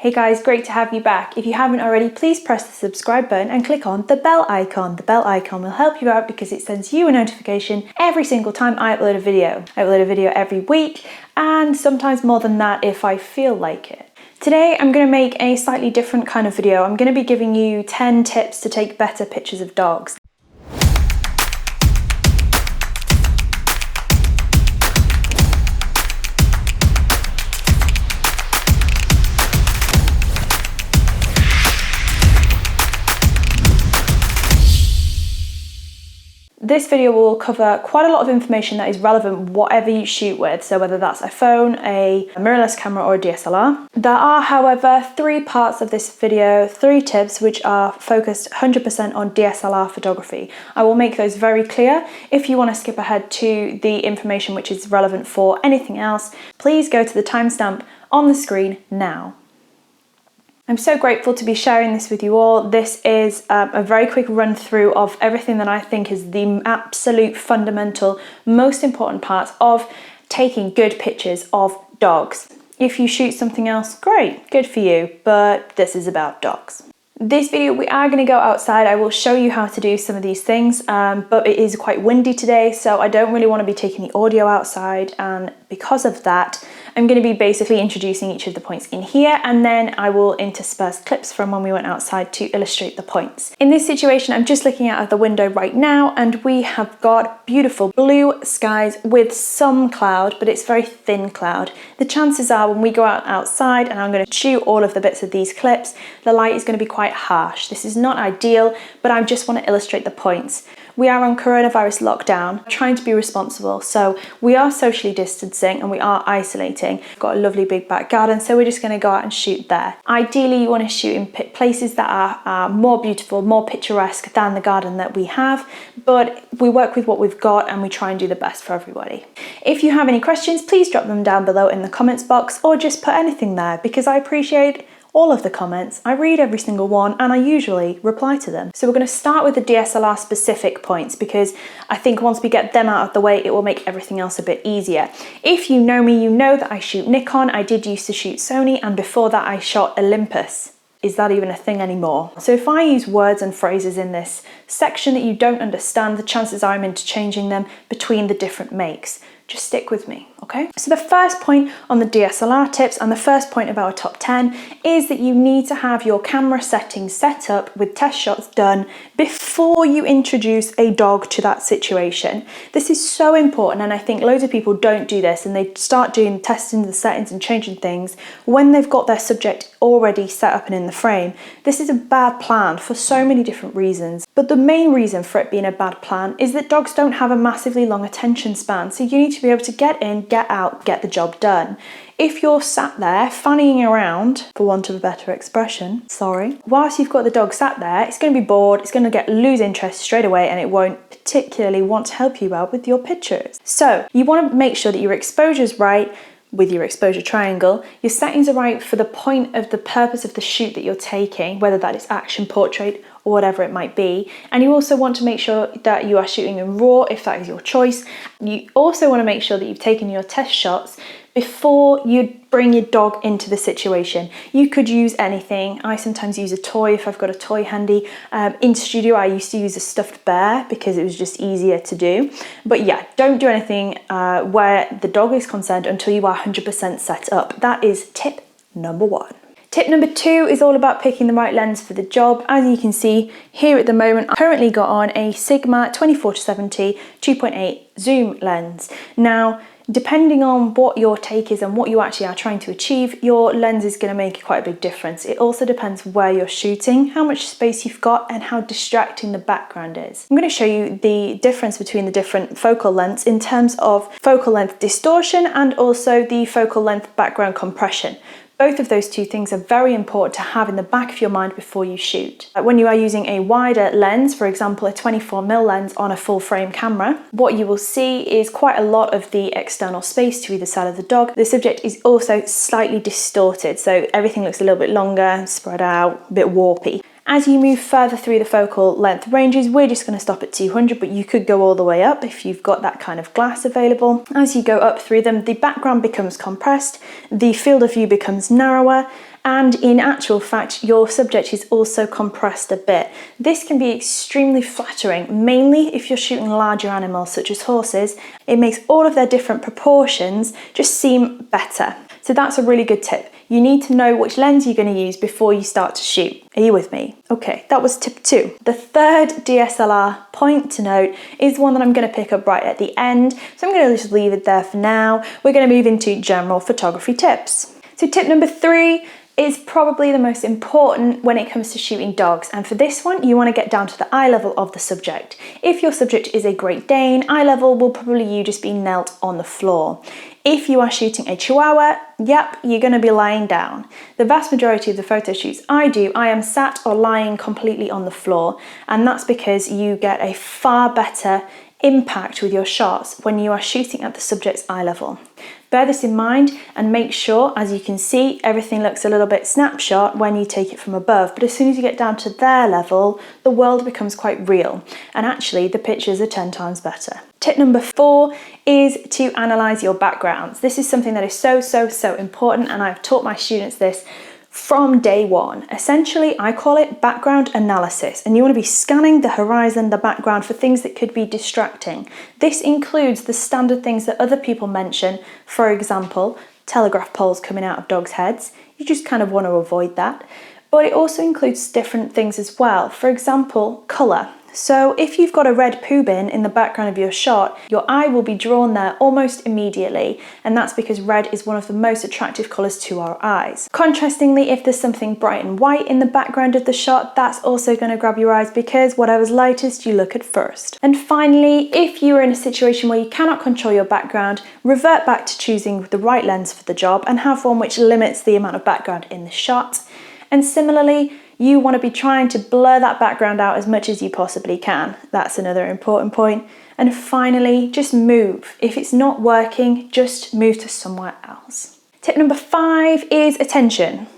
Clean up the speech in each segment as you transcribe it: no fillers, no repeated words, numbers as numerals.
Hey guys, great to have you back. If you haven't already, please press the subscribe button and click on the bell icon. The bell icon will help you out because it sends you a notification every single time I upload a video. I upload a video every week and sometimes more than that if I feel like it. Today I'm going to make a slightly different kind of video. I'm going to be giving you 10 tips to take better pictures of dogs. This video will cover quite a lot of information that is relevant whatever you shoot with, so whether that's a phone, a mirrorless camera or a DSLR. There are, however, 3 parts of this video, 3 tips which are focused 100% on DSLR photography. I will make those very clear. If you want to skip ahead to the information which is relevant for anything else, please go to the timestamp on the screen now. I'm so grateful to be sharing this with you all. This is a very quick run through of everything that I think is the absolute fundamental, most important part of taking good pictures of dogs. If you shoot something else, great, good for you, but this is about dogs. This video, we are going to go outside. I will show you how to do some of these things, but it is quite windy today, so I don't really want to be taking the audio outside, and because of that, I'm going to be basically introducing each of the points in here, and then I will intersperse clips from when we went outside to illustrate the points. In this situation, I'm just looking out of the window right now, and we have got beautiful blue skies with some cloud, but it's very thin cloud. The chances are when we go outside and I'm going to shoot all of the bits of these clips, the light is going to be quite harsh. This is not ideal, but I just want to illustrate the points. We are on coronavirus lockdown, trying to be responsible, so we are socially distancing and we are isolating. We've got a lovely big back garden, so we're just going to go out and shoot there. Ideally, you want to shoot in places that are more beautiful, more picturesque than the garden that we have, but we work with what we've got and we try and do the best for everybody. If you have any questions, please drop them down below in the comments box or just put anything there because I appreciate all of the comments. I read every single one and I usually reply to them. So we're going to start with the DSLR specific points because I think once we get them out of the way, it will make everything else a bit easier. If you know me, you know that I shoot Nikon. I did used to shoot Sony, and before that I shot Olympus. Is that even a thing anymore? So if I use words and phrases in this section that you don't understand, the chances are I'm interchanging them between the different makes. Just stick with me, okay? So the first point on the DSLR tips and the first point of our top 10 is that you need to have your camera settings set up with test shots done before you introduce a dog to that situation. This is so important, and I think loads of people don't do this and they start doing testing the settings and changing things when they've got their subject already set up and in the frame. This is a bad plan for so many different reasons, but the main reason for it being a bad plan is that dogs don't have a massively long attention span, so you need to be able to get in, get out, get the job done. If you're sat there fannying around, for want of a better expression, whilst you've got the dog sat there, it's going to be bored, it's going to lose interest straight away, and it won't particularly want to help you out with your pictures. So you want to make sure that your exposure's right with your exposure triangle, your settings are right for the point of the purpose of the shoot that you're taking, whether that is action, portrait, or whatever it might be. And you also want to make sure that you are shooting in RAW if that is your choice. You also want to make sure that you've taken your test shots before you bring your dog into the situation. You could use anything. I sometimes use a toy if I've got a toy handy. In studio, I used to use a stuffed bear because it was just easier to do. But yeah, don't do anything where the dog is concerned until you are 100% set up. That is tip number 1. Tip number 2 is all about picking the right lens for the job. As you can see here at the moment, I've currently got on a Sigma 24-70 2.8 zoom lens. Now, depending on what your take is and what you actually are trying to achieve, your lens is going to make quite a big difference. It also depends where you're shooting, how much space you've got, and how distracting the background is. I'm going to show you the difference between the different focal lengths in terms of focal length distortion and also the focal length background compression. Both of those two things are very important to have in the back of your mind before you shoot. When you are using a wider lens, for example a 24mm lens on a full frame camera, what you will see is quite a lot of the external space to either side of the dog. The subject is also slightly distorted, so everything looks a little bit longer, spread out, a bit warpy. As you move further through the focal length ranges, we're just going to stop at 200, but you could go all the way up if you've got that kind of glass available. As you go up through them, the background becomes compressed, the field of view becomes narrower, And in actual fact, your subject is also compressed a bit. This can be extremely flattering, mainly if you're shooting larger animals such as horses. It makes all of their different proportions just seem better. So that's a really good tip. You need to know which lens you're going to use before you start to shoot. Are you with me? Okay, that was tip 2. The third DSLR point to note is one that I'm going to pick up right at the end. So I'm going to just leave it there for now. We're going to move into general photography tips. So tip number 3 is probably the most important when it comes to shooting dogs. And for this one, you want to get down to the eye level of the subject. If your subject is a Great Dane, eye level will probably you just be knelt on the floor. If you are shooting a Chihuahua, yep, you're going to be lying down. The vast majority of the photo shoots I do, I am sat or lying completely on the floor. And that's because you get a far better impact with your shots when you are shooting at the subject's eye level. Bear this in mind and make sure, as you can see, everything looks a little bit snapshot when you take it from above, but as soon as you get down to their level, the world becomes quite real, and actually the pictures are 10 times better. Tip number 4 is to analyze your backgrounds. This is something that is so important, and I've taught my students this from day one. Essentially, I call it background analysis, and you want to be scanning the horizon, the background, for things that could be distracting. This includes the standard things that other people mention, for example, telegraph poles coming out of dogs' heads. You just kind of want to avoid that. But it also includes different things as well. For example, colour. So if you've got a red poo bin in the background of your shot, your eye will be drawn there almost immediately, and that's because red is one of the most attractive colours to our eyes. Contrastingly, if there's something bright and white in the background of the shot, that's also going to grab your eyes because whatever's lightest you look at first. And finally, if you are in a situation where you cannot control your background, revert back to choosing the right lens for the job and have one which limits the amount of background in the shot. And similarly, you want to be trying to blur that background out as much as you possibly can. That's another important point. And finally, just move. If it's not working, just move to somewhere else. Tip number 5 is attention.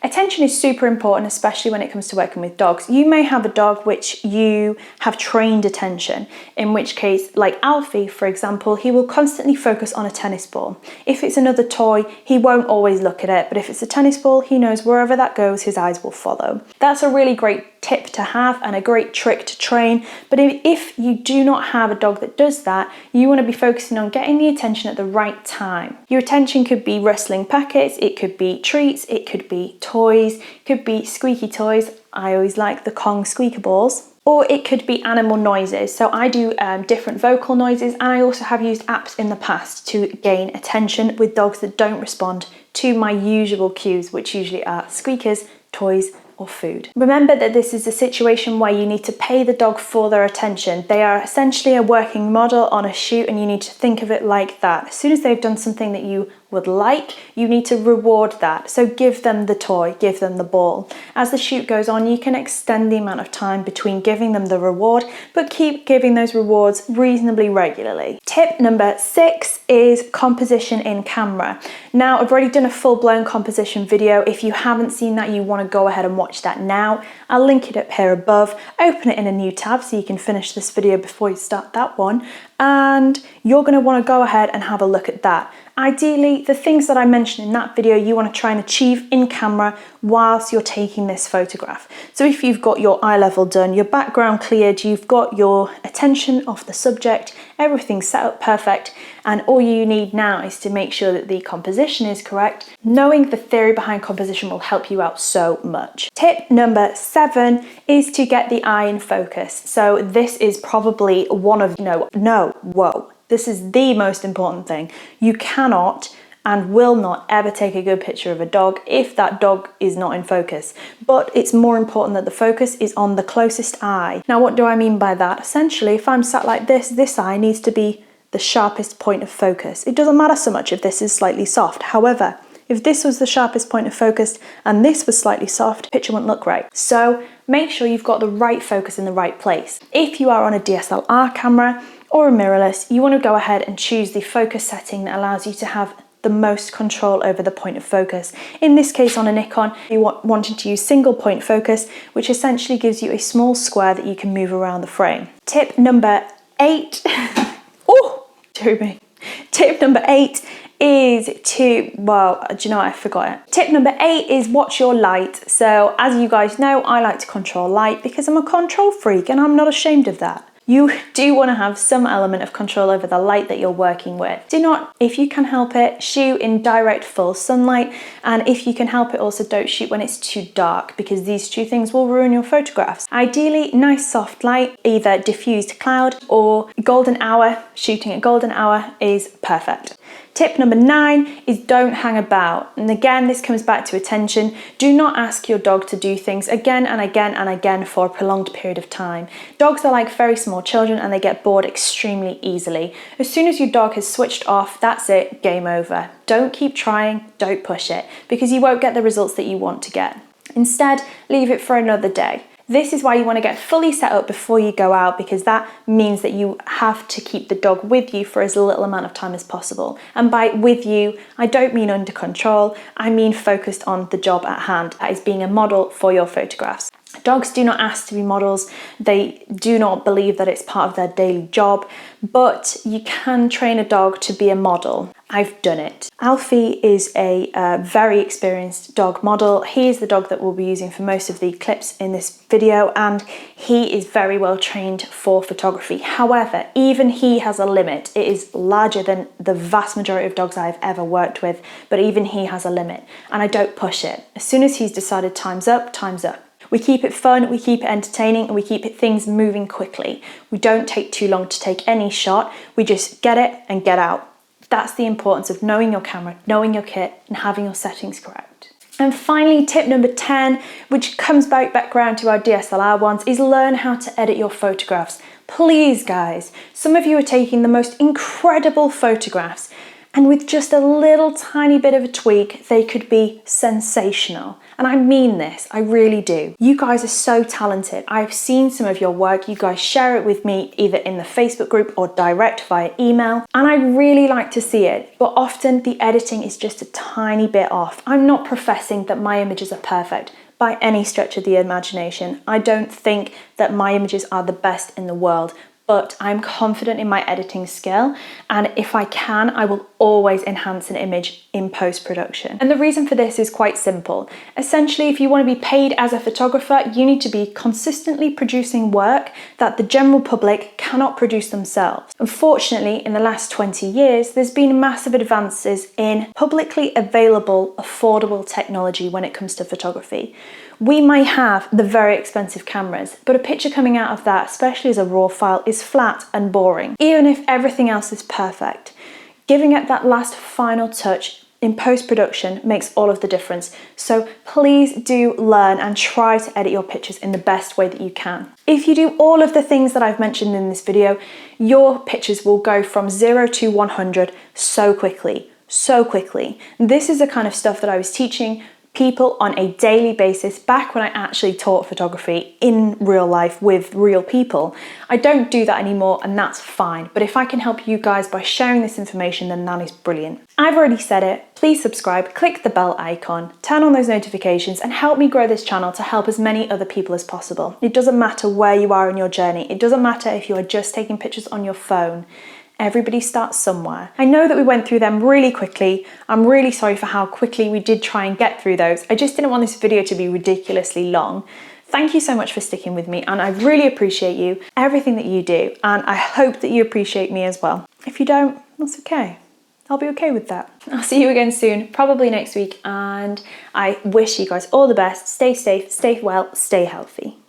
Attention is super important, especially when it comes to working with dogs. You may have a dog which you have trained attention, in which case, like Alfie, for example, he will constantly focus on a tennis ball. If it's another toy, he won't always look at it, but if it's a tennis ball, he knows wherever that goes, his eyes will follow. That's a really great tip to have and a great trick to train, but if you do not have a dog that does that, you want to be focusing on getting the attention at the right time. Your attention could be rustling packets, it could be treats, it could be toys, it could be squeaky toys. I always like the Kong squeaker balls. Or it could be animal noises. So I do different vocal noises, and I also have used apps in the past to gain attention with dogs that don't respond to my usual cues, which usually are squeakers, toys, or food. Remember that this is a situation where you need to pay the dog for their attention. They are essentially a working model on a shoot, and you need to think of it like that. As soon as they've done something that you would like, you need to reward that. So give them the toy, give them the ball. As the shoot goes on, you can extend the amount of time between giving them the reward, but keep giving those rewards reasonably regularly. Tip number 6 is composition in camera. Now, I've already done a full-blown composition video. If you haven't seen that, you want to go ahead and watch that now. I'll link it up here above. Open it in a new tab so you can finish this video before you start that one. And you're going to want to go ahead and have a look at that. Ideally, the things that I mentioned in that video, you want to try and achieve in camera whilst you're taking this photograph. So if you've got your eye level done, your background cleared, you've got your attention off the subject, everything's set up perfect, and all you need now is to make sure that the composition is correct. Knowing the theory behind composition will help you out so much. Tip number 7 is to get the eye in focus. So this is probably one of, this is the most important thing. You cannot and will not ever take a good picture of a dog if that dog is not in focus. But it's more important that the focus is on the closest eye. Now, what do I mean by that? Essentially, if I'm sat like this eye needs to be the sharpest point of focus. It doesn't matter so much if this is slightly soft. However, if this was the sharpest point of focus and this was slightly soft, the picture wouldn't look right. So make sure you've got the right focus in the right place. If you are on a DSLR camera or a mirrorless, you want to go ahead and choose the focus setting that allows you to have the most control over the point of focus. In this case, on a Nikon, you wanting to use single point focus, which essentially gives you a small square that you can move around the frame. Tip number 8, Tip number 8 is do you know what, I forgot it. Tip number 8 is watch your light. So as you guys know, I like to control light because I'm a control freak and I'm not ashamed of that. You do want to have some element of control over the light that you're working with. Do not, if you can help it, shoot in direct full sunlight, and if you can help it, also don't shoot when it's too dark, because these two things will ruin your photographs. Ideally, nice soft light, either diffused cloud or golden hour. Shooting at golden hour is perfect. Tip number 9 is don't hang about. And again, this comes back to attention. Do not ask your dog to do things again and again and again for a prolonged period of time. Dogs are like very small children and they get bored extremely easily. As soon as your dog has switched off, that's it, game over. Don't keep trying, don't push it, because you won't get the results that you want to get. Instead, leave it for another day. This is why you want to get fully set up before you go out, because that means that you have to keep the dog with you for as little amount of time as possible. And by with you, I don't mean under control, I mean focused on the job at hand, that is being a model for your photographs. Dogs do not ask to be models, they do not believe that it's part of their daily job, but you can train a dog to be a model. I've done it. Alfie is a very experienced dog model. He is the dog that we'll be using for most of the clips in this video, and he is very well trained for photography. However, even he has a limit. It is larger than the vast majority of dogs I've ever worked with, but even he has a limit, and I don't push it. As soon as he's decided time's up, time's up. We keep it fun, we keep it entertaining, and we keep things moving quickly. We don't take too long to take any shot, we just get it and get out. That's the importance of knowing your camera, knowing your kit, and having your settings correct. And finally, tip number 10, which comes back around to our DSLR ones, is learn how to edit your photographs. Please guys, some of you are taking the most incredible photographs, and with just a little tiny bit of a tweak, they could be sensational. And I mean this, I really do. You guys are so talented. I've seen some of your work. You guys share it with me either in the Facebook group or direct via email. And I really like to see it, but often the editing is just a tiny bit off. I'm not professing that my images are perfect by any stretch of the imagination. I don't think that my images are the best in the world, but I'm confident in my editing skill, and if I can, I will always enhance an image in post-production. And the reason for this is quite simple. Essentially, if you want to be paid as a photographer, you need to be consistently producing work that the general public cannot produce themselves. Unfortunately, in the last 20 years, there's been massive advances in publicly available, affordable technology when it comes to photography. We might have the very expensive cameras, but a picture coming out of that, especially as a raw file, is flat and boring, even if everything else is perfect. Giving it that last final touch in post-production makes all of the difference. So please do learn and try to edit your pictures in the best way that you can. If you do all of the things that I've mentioned in this video, your pictures will go from 0 to 100 so quickly, so quickly. This is the kind of stuff that I was teaching people on a daily basis back when I actually taught photography in real life with real people. I don't do that anymore, and that's fine, but if I can help you guys by sharing this information, then that is brilliant. I've already said it, please subscribe, click the bell icon, turn on those notifications, and help me grow this channel to help as many other people as possible. It doesn't matter where you are in your journey, it doesn't matter if you are just taking pictures on your phone. Everybody starts somewhere. I know that we went through them really quickly. I'm really sorry for how quickly we did try and get through those. I just didn't want this video to be ridiculously long. Thank you so much for sticking with me, and I really appreciate you, everything that you do, and I hope that you appreciate me as well. If you don't, that's okay. I'll be okay with that. I'll see you again soon, probably next week, and I wish you guys all the best. Stay safe, stay well, stay healthy.